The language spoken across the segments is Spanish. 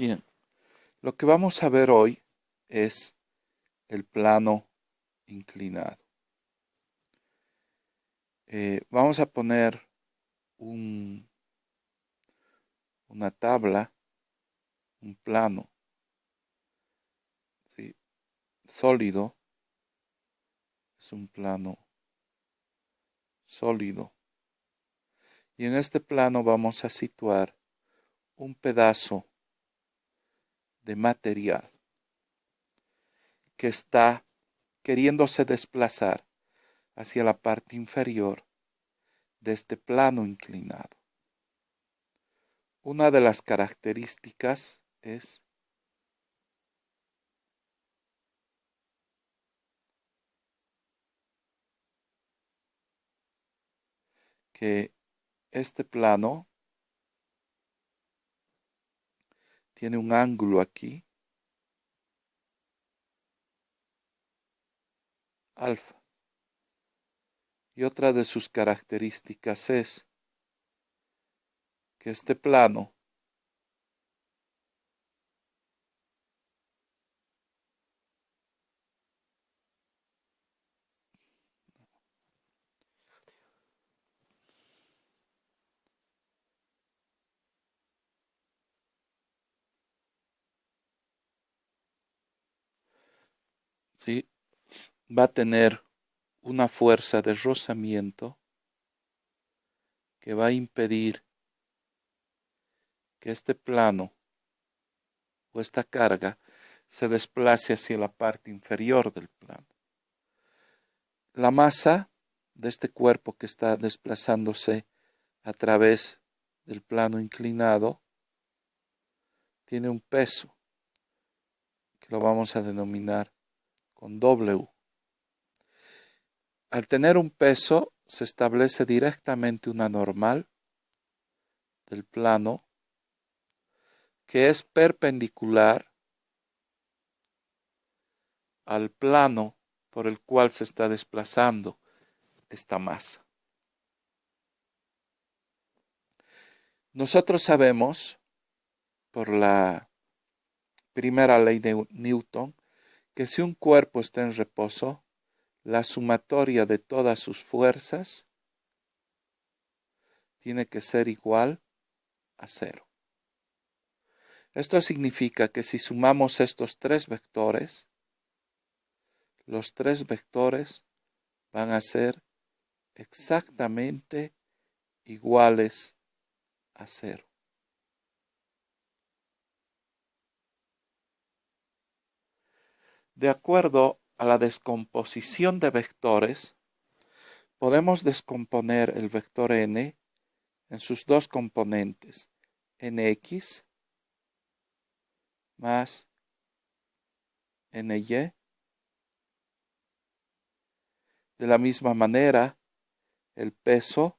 Bien, lo que vamos a ver hoy es el plano inclinado. Vamos a poner una tabla, un plano, ¿sí? Sólido, es un plano sólido. Y en este plano vamos a situar un pedazo de material que está queriéndose desplazar hacia la parte inferior de este plano inclinado. Una de las características es que este plano tiene un ángulo aquí, alfa. Y otra de sus características es que este plano ¿sí? Va a tener una fuerza de rozamiento que va a impedir que este plano o esta carga se desplace hacia la parte inferior del plano. La masa de este cuerpo que está desplazándose a través del plano inclinado tiene un peso que lo vamos a denominar con W. Al tener un peso se establece directamente una normal del plano que es perpendicular al plano por el cual se está desplazando esta masa. Nosotros sabemos, por la primera ley de Newton, que si un cuerpo está en reposo, la sumatoria de todas sus fuerzas tiene que ser igual a 0. Esto significa que si sumamos estos tres vectores, los tres vectores van a ser exactamente iguales a 0. De acuerdo a la descomposición de vectores, podemos descomponer el vector n en sus dos componentes, nx más ny. De la misma manera, el peso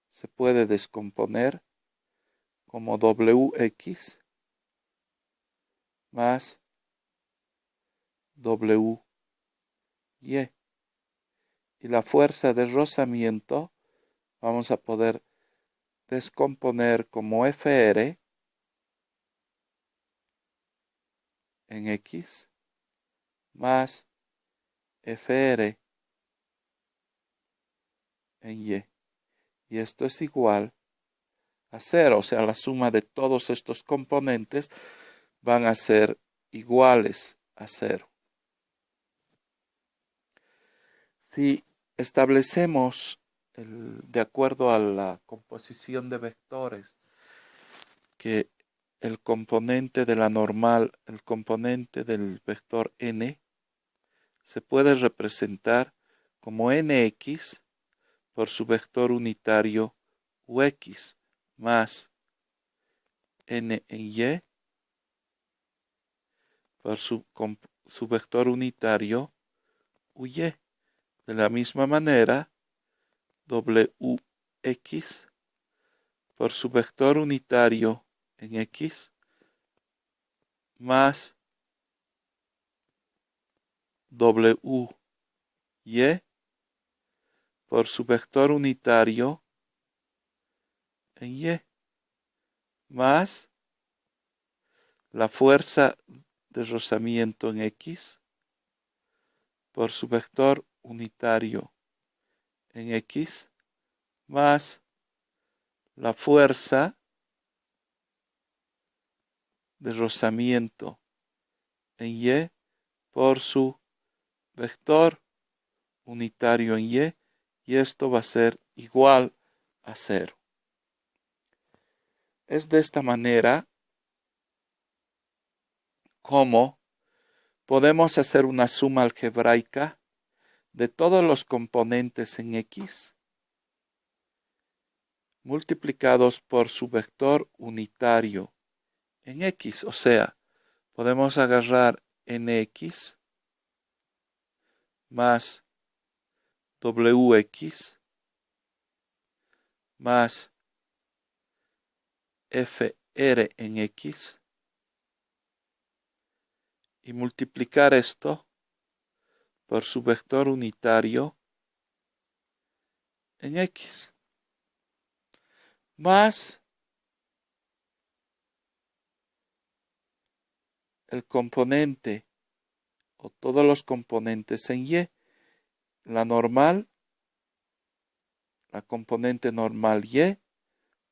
se puede descomponer como wx más wy. Y la fuerza de rozamiento vamos a poder descomponer como Fr en x más Fr en y. Y esto es igual a 0, o sea, la suma de todos estos componentes van a ser iguales a 0. Si establecemos, de acuerdo a la composición de vectores, que el componente de la normal, el componente del vector n, se puede representar como nx por su vector unitario ux más n en y por su vector unitario uy. De la misma manera, wx por su vector unitario en x más wy por su vector unitario en y más la fuerza de rozamiento en X por su vector unitario en X más la fuerza de rozamiento en Y por su vector unitario en y esto va a ser igual a 0. Es de esta manera como podemos hacer una suma algebraica de todos los componentes en X multiplicados por su vector unitario en X. O sea, podemos agarrar nx más wx más fr en X y multiplicar esto por su vector unitario en X más el componente o todos los componentes en Y, la normal, la componente normal Y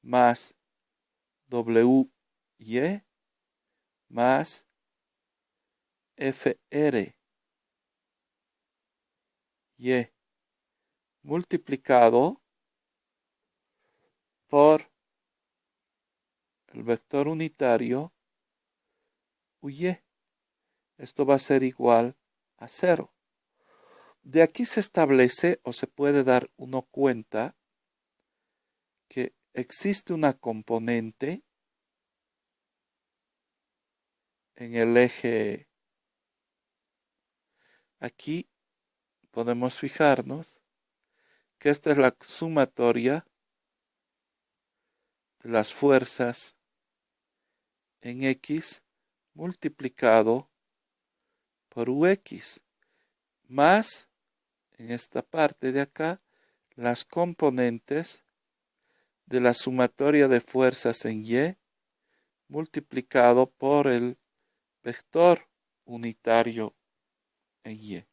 más WY más FR Y multiplicado por el vector unitario UY. Esto va a ser igual a 0. De aquí se establece o se puede dar uno cuenta que existe una componente en el eje. Aquí podemos fijarnos que esta es la sumatoria de las fuerzas en X multiplicado por UX más en esta parte de acá las componentes de la sumatoria de fuerzas en Y multiplicado por el vector unitario en Y.